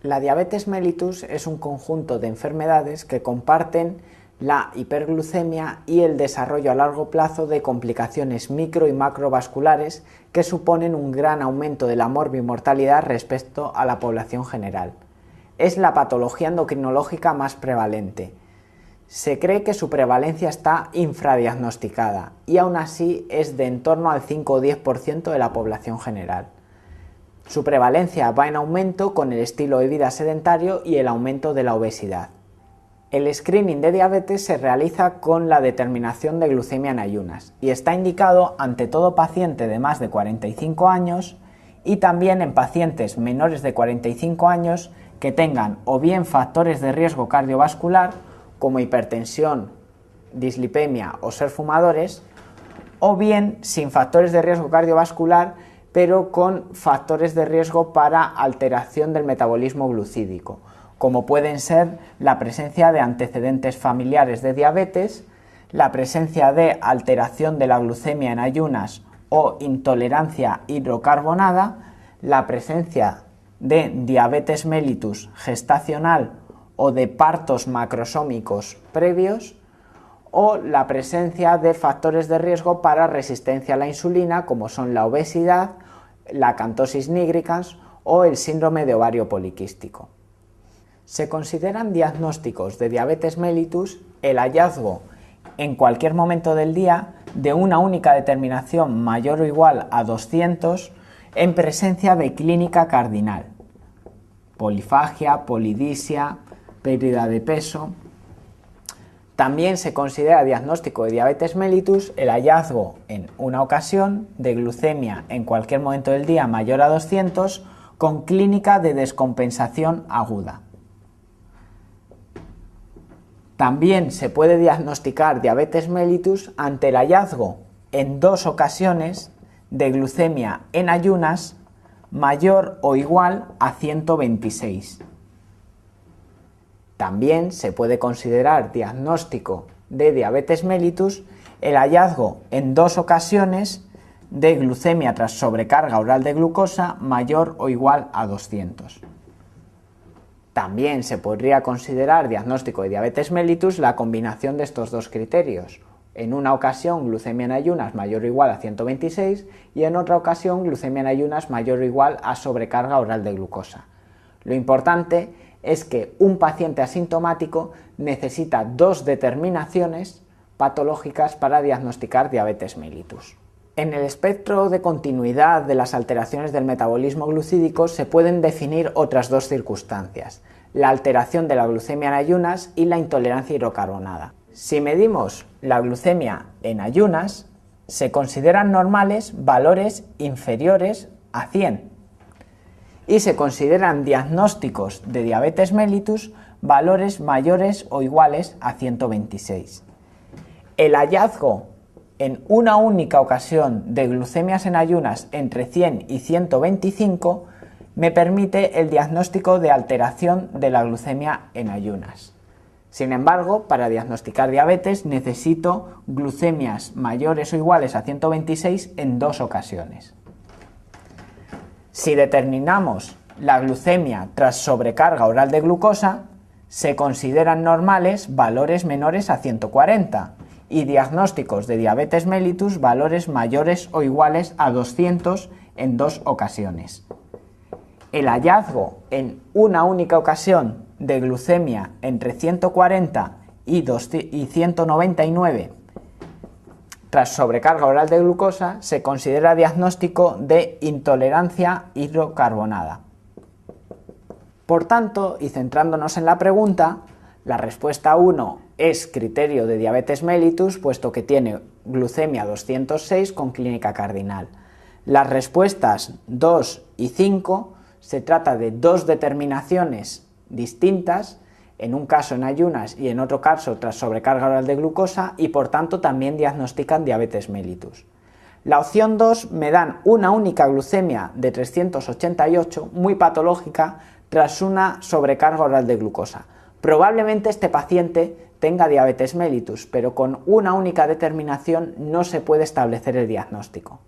La diabetes mellitus es un conjunto de enfermedades que comparten la hiperglucemia y el desarrollo a largo plazo de complicaciones micro y macrovasculares que suponen un gran aumento de la morbimortalidad respecto a la población general. Es la patología endocrinológica más prevalente. Se cree que su prevalencia está infradiagnosticada y aún así es de en torno al 5 o 10% de la población general. Su prevalencia va en aumento con el estilo de vida sedentario y el aumento de la obesidad. El screening de diabetes se realiza con la determinación de glucemia en ayunas y está indicado ante todo paciente de más de 45 años y también en pacientes menores de 45 años que tengan o bien factores de riesgo cardiovascular como hipertensión, dislipemia o ser fumadores, o bien sin factores de riesgo cardiovascular pero con factores de riesgo para alteración del metabolismo glucídico, como pueden ser la presencia de antecedentes familiares de diabetes, la presencia de alteración de la glucemia en ayunas o intolerancia hidrocarbonada, la presencia de diabetes mellitus gestacional o de partos macrosómicos previos, o la presencia de factores de riesgo para resistencia a la insulina, como son la obesidad, la acantosis nigricans o el síndrome de ovario poliquístico. Se consideran diagnósticos de diabetes mellitus el hallazgo en cualquier momento del día de una única determinación mayor o igual a 200 en presencia de clínica cardinal, polifagia, polidisia, pérdida de peso. También se considera diagnóstico de diabetes mellitus el hallazgo en una ocasión de glucemia en cualquier momento del día mayor a 200 con clínica de descompensación aguda. También se puede diagnosticar diabetes mellitus ante el hallazgo en 2 ocasiones de glucemia en ayunas mayor o igual a 126. También se puede considerar diagnóstico de diabetes mellitus el hallazgo en 2 ocasiones de glucemia tras sobrecarga oral de glucosa mayor o igual a 200. También se podría considerar diagnóstico de diabetes mellitus la combinación de estos 2 criterios. En una ocasión glucemia en ayunas mayor o igual a 126 y en otra ocasión glucemia en ayunas mayor o igual a sobrecarga oral de glucosa. Lo importante es que un paciente asintomático necesita 2 determinaciones patológicas para diagnosticar diabetes mellitus. En el espectro de continuidad de las alteraciones del metabolismo glucídico se pueden definir otras 2 circunstancias, la alteración de la glucemia en ayunas y la intolerancia hidrocarbonada. Si medimos la glucemia en ayunas, se consideran normales valores inferiores a 100 y se consideran diagnósticos de diabetes mellitus valores mayores o iguales a 126. El hallazgo en una única ocasión de glucemias en ayunas entre 100 y 125 me permite el diagnóstico de alteración de la glucemia en ayunas. Sin embargo, para diagnosticar diabetes necesito glucemias mayores o iguales a 126 en 2 ocasiones. Si determinamos la glucemia tras sobrecarga oral de glucosa, se consideran normales valores menores a 140 y diagnósticos de diabetes mellitus valores mayores o iguales a 200 en 2 ocasiones. El hallazgo en una única ocasión de glucemia entre 140 y 199 tras sobrecarga oral de glucosa se considera diagnóstico de intolerancia hidrocarbonada. Por tanto, y centrándonos en la pregunta, la respuesta 1 es criterio de diabetes mellitus, puesto que tiene glucemia 206 con clínica cardinal. Las respuestas 2 y 5 se trata de 2 determinaciones distintas, en un caso en ayunas y en otro caso tras sobrecarga oral de glucosa, y por tanto también diagnostican diabetes mellitus. La opción 2 me dan una única glucemia de 388, muy patológica, tras una sobrecarga oral de glucosa. Probablemente este paciente tenga diabetes mellitus, pero con una única determinación no se puede establecer el diagnóstico.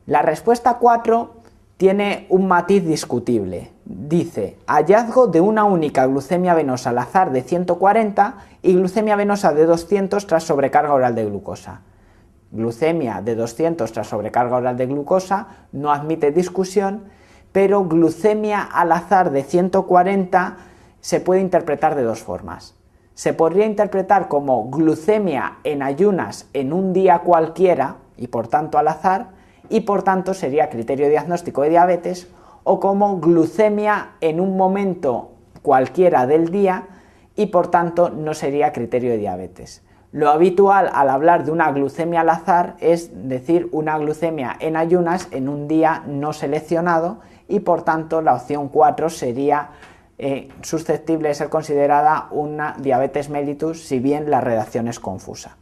La respuesta 4 tiene un matiz discutible. dice: hallazgo de una única glucemia venosa al azar de 140 y glucemia venosa de 200 tras sobrecarga oral de glucosa. Glucemia de 200 tras sobrecarga oral de glucosa no admite discusión, pero glucemia al azar de 140 se puede interpretar de dos formas. Se podría interpretar como glucemia en ayunas en un día cualquiera y por tanto al azar, y por tanto sería criterio diagnóstico de diabetes, o como glucemia en un momento cualquiera del día y por tanto no sería criterio de diabetes. Lo habitual al hablar de una glucemia al azar es decir una glucemia en ayunas en un día no seleccionado y por tanto la opción 4 sería susceptible de ser considerada una diabetes mellitus, si bien la redacción es confusa.